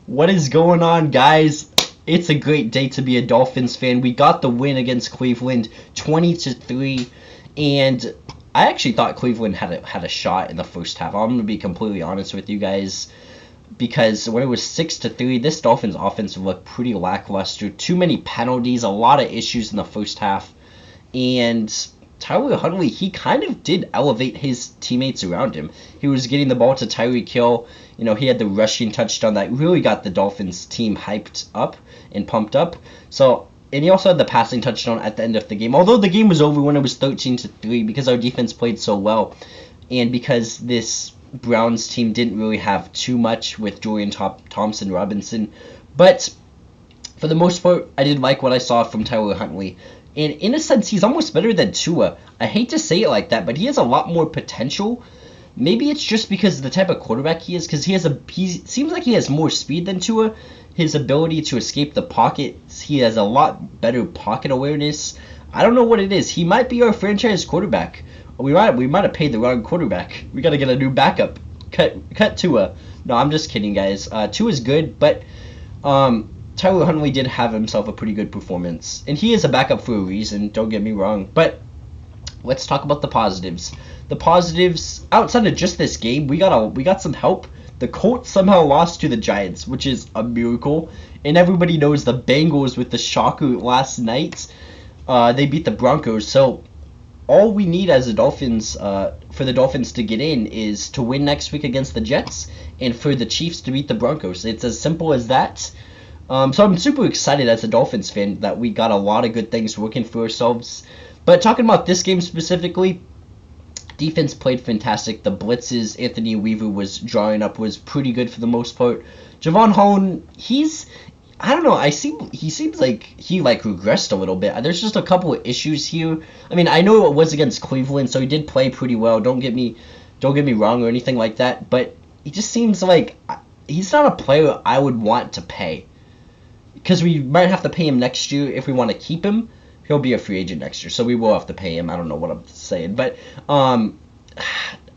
What is going on, guys? It's a great day to be a Dolphins fan. We got the win against Cleveland, 20-3, and I actually thought Cleveland had a shot in the first half. I'm gonna be completely honest with you guys, because when it was 6-3, this Dolphins offense looked pretty lackluster. Too many penalties, a lot of issues in the first half, and Tyler Huntley, he kind of did elevate his teammates around him. He was getting the ball to Tyreek Hill. You know, he had the rushing touchdown that really got the Dolphins team hyped up and pumped up. So, and he also had the passing touchdown at the end of the game. Although the game was over when it was 13-3 because our defense played so well, and because this Browns team didn't really have too much with Dorian Thompson Robinson. But for the most part, I did like what I saw from Tyler Huntley. And in a sense, he's almost better than Tua. I hate to say it like that, but he has a lot more potential. Maybe it's just because of the type of quarterback he is, because he seems like he has more speed than Tua. His ability to escape the pocket, he has a lot better pocket awareness. I don't know what it is. He might be our franchise quarterback. We might have paid the wrong quarterback. We got to get a new backup. Cut Tua. No, I'm just kidding, guys. Tua's good, but Tyler Huntley did have himself a pretty good performance, and he is a backup for a reason. Don't get me wrong, but let's talk about the positives. The positives outside of just this game, we got some help. The Colts somehow lost to the Giants, which is a miracle, and everybody knows the Bengals with the shocker last night. They beat the Broncos, so all we need as the Dolphins, for the Dolphins to get in, is to win next week against the Jets, and for the Chiefs to beat the Broncos. It's as simple as that. So I'm super excited as a Dolphins fan that we got a lot of good things working for ourselves. But talking about this game specifically, defense played fantastic. The blitzes Anthony Weaver was drawing up was pretty good for the most part. Javon Holland, I don't know, he seems like he regressed a little bit. There's just a couple of issues here. I mean, I know it was against Cleveland, so he did play pretty well. Don't get me wrong or anything like that, but he just seems like he's not a player I would want to pay. Because we might have to pay him next year if we want to keep him. He'll be a free agent next year, so we will have to pay him. I don't know what I'm saying, but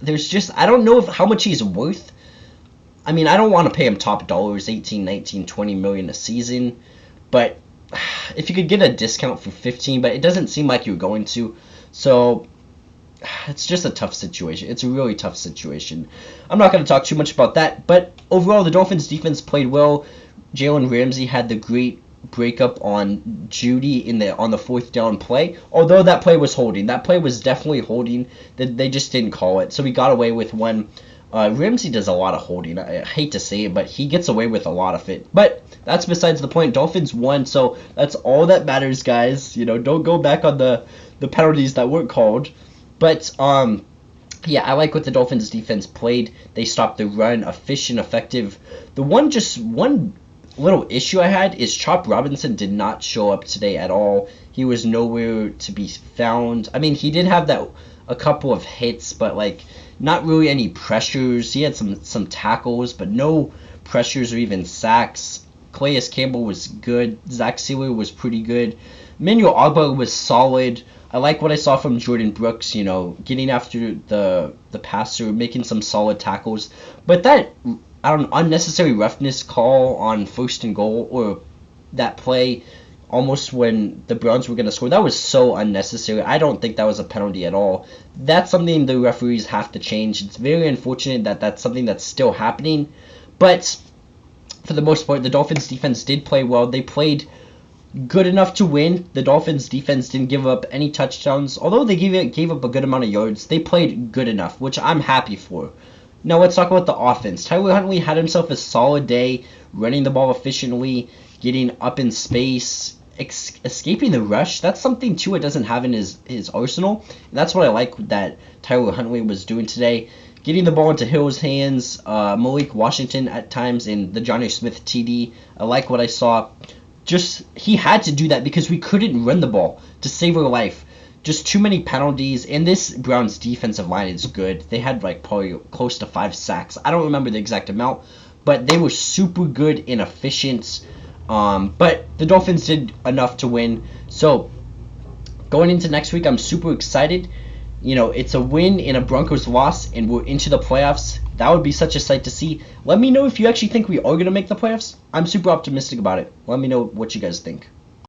there's just, I don't know how much he's worth. I mean, I don't want to pay him top dollars, 18, 19, 20 million a season, but if you could get a discount for 15, but it doesn't seem like you're going to, so it's just a tough situation. It's a really tough situation. I'm not going to talk too much about that, but overall, the Dolphins defense played well. Jalen Ramsey had the great breakup on Judy on the fourth down play. Although that play was holding. That play was definitely holding. They just didn't call it. So we got away with one. Ramsey does a lot of holding. I hate to say it, but he gets away with a lot of it. But that's besides the point. Dolphins won, so that's all that matters, guys. You know, don't go back on the penalties that weren't called. But yeah, I like what the Dolphins defense played. They stopped the run, efficient, effective. The one little issue I had is Chop Robinson did not show up today at all. He was nowhere to be found. I mean, he did have a couple of hits, but not really any pressures. He had some tackles, but no pressures or even sacks. Calais Campbell was good. Zach Sealer was pretty good. Emmanuel Ogbah was solid. I like what I saw from Jordan Brooks, you know, getting after the passer, making some solid tackles. But that unnecessary roughness call on first and goal, or that play almost when the Browns were going to score, that was so unnecessary. I don't think that was a penalty at all. That's something the referees have to change. It's very unfortunate that that's something that's still happening. But for the most part, the Dolphins defense did play well. They played good enough to win. The Dolphins defense didn't give up any touchdowns. Although they gave up a good amount of yards, they played good enough, which I'm happy for. Now let's talk about the offense. Tyler Huntley had himself a solid day, running the ball efficiently, getting up in space, escaping the rush. That's something Tua doesn't have in his arsenal. And that's what I like that Tyler Huntley was doing today. Getting the ball into Hill's hands, Malik Washington at times, and the Johnny Smith TD. I like what I saw. He had to do that because we couldn't run the ball to save our life. Just too many penalties, and this Browns defensive line is good. They had probably close to 5 sacks. I don't remember the exact amount, but they were super good and efficient. But the Dolphins did enough to win. So going into next week, I'm super excited. You know, it's a win and a Broncos loss, and we're into the playoffs. That would be such a sight to see. Let me know if you actually think we are going to make the playoffs. I'm super optimistic about it. Let me know what you guys think.